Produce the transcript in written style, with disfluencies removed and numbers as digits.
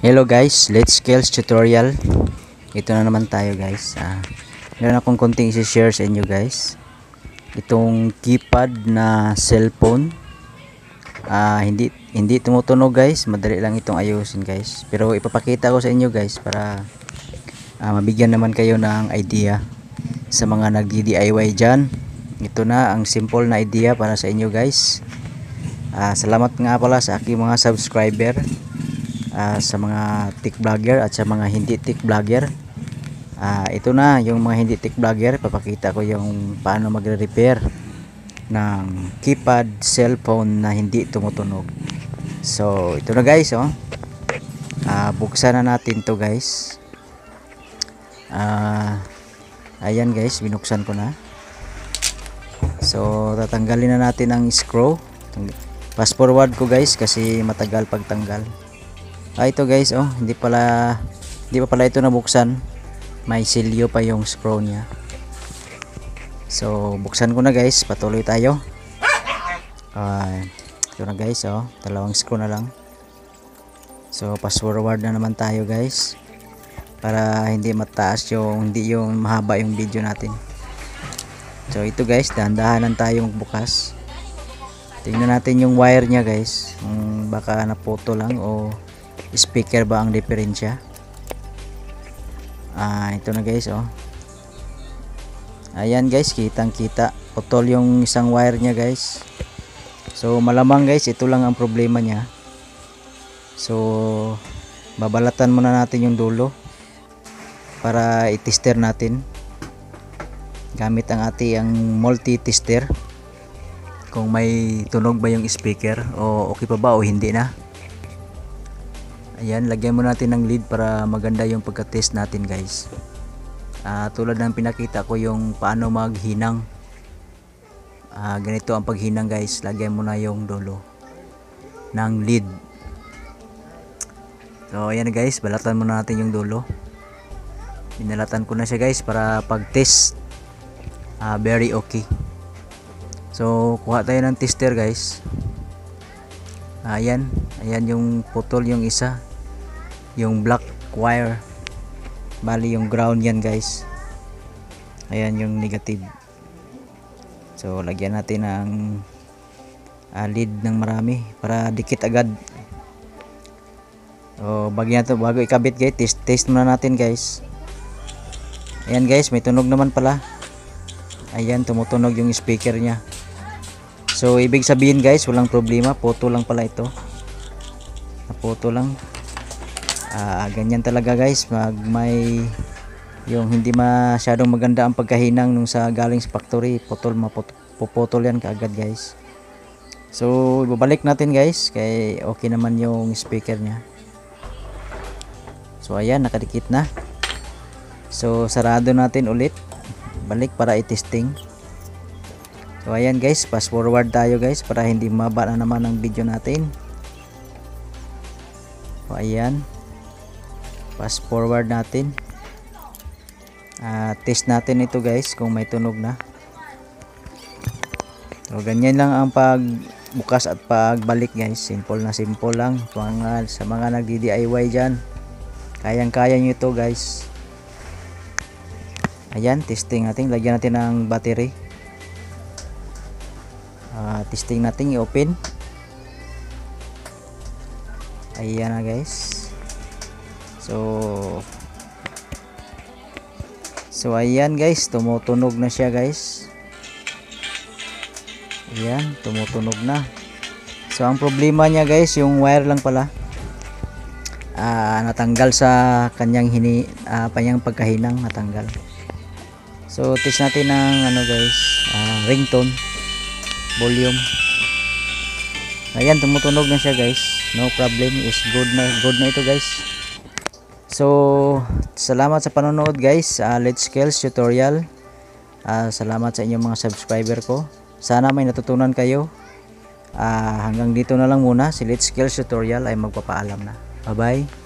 Hello guys, let's skills tutorial. Ito na naman tayo guys. Meron akong konting i-share sa inyo guys. Itong keypad na cellphone. Hindi tumutunog guys. Madali lang itong ayusin guys. Pero ipapakita ko sa inyo guys para mabigyan naman kayo ng idea sa mga nagdi-DIY diyan. Ito na ang simple na idea para sa inyo guys. Salamat nga pala sa aking mga subscriber. Sa mga tech vlogger at sa mga hindi tech vlogger. Ito na yung mga hindi tech vlogger, papakita ko yung paano magre-repair ng keypad cellphone na hindi tumutunog. So ito na guys, buksan na natin to guys. Ayan guys, binuksan ko na. So tatanggalin na natin ang screw. Fast forward ko guys kasi matagal pagtanggal. Ito guys, hindi pa pala ito nabuksan. May silyo pa yung screw niya. So buksan ko na guys, patuloy tayo. Ito na guys, dalawang screw na lang. So fast forward na naman tayo guys, para hindi mataas hindi yung mahaba yung video natin. So ito guys, dahan-dahan lang tayong bukas. Tingnan natin yung wire niya guys, baka naputo lang o speaker ba ang diferensya. Ito na guys, ayan guys, kitang kita putol yung isang wire niya guys. So malamang guys, ito lang ang problema niya. So babalatan muna natin yung dulo para i-tester natin gamit ang ating multi-tester kung may tunog ba yung speaker o okay pa ba o hindi na. Ayan, lagyan mo natin ng lead para maganda yung pagka-test natin guys. Tulad ng pinakita ko yung paano maghinang. Ganito ang paghinang guys. Lagyan mo na yung dulo ng lead. So ayan guys, balatan muna natin yung dulo. Binalatan ko na siya guys para pag-test very okay. So kuha tayo ng tester guys. Ayan yung putol yung isa, yung black wire, bali yung ground yan guys. Ayan yung negative. So lagyan natin ng lead ng marami para dikit agad. So bago ikabit guys, test muna natin guys. Ayan guys, may tunog naman pala. Ayan, tumutunog yung speaker nya. So ibig sabihin guys, walang problema, puto lang pala ito. Naputo lang. Ganyan talaga guys, may yung hindi masyadong maganda ang pagkahinang nung sa galing sa factory, puputol yan kaagad guys. So ibabalik natin guys, kay okay naman yung speaker nya. So ayan, nakadikit na. So sarado natin ulit, balik para i-testing. So ayan guys, fast forward tayo guys para hindi maba na naman ang video natin. So ayan, fast forward natin. Test natin ito guys kung may tunog na. So ganyan lang ang pagbukas at pagbalik guys. Simple na simple lang. Sa mga nagdi-DIY dyan, kayang-kaya nyo ito guys. Ayan, testing natin. Lagyan natin ng battery. Testing natin, i-open. Ayan na guys. So ayan guys, tumutunog na siya guys. Ayan, tumutunog na. So ang problema niya guys, yung wire lang pala natanggal sa kanyang pagkahinang, natanggal. So test natin ng guys, ringtone volume. Ayan, tumutunog na siya guys. No problem, is good na ito guys. So salamat sa panonood guys. Let's skills tutorial. Salamat sa inyong mga subscriber ko. Sana may natutunan kayo. Hanggang dito na lang muna. Si Let's Skills tutorial ay magpapaalam na. Bye bye.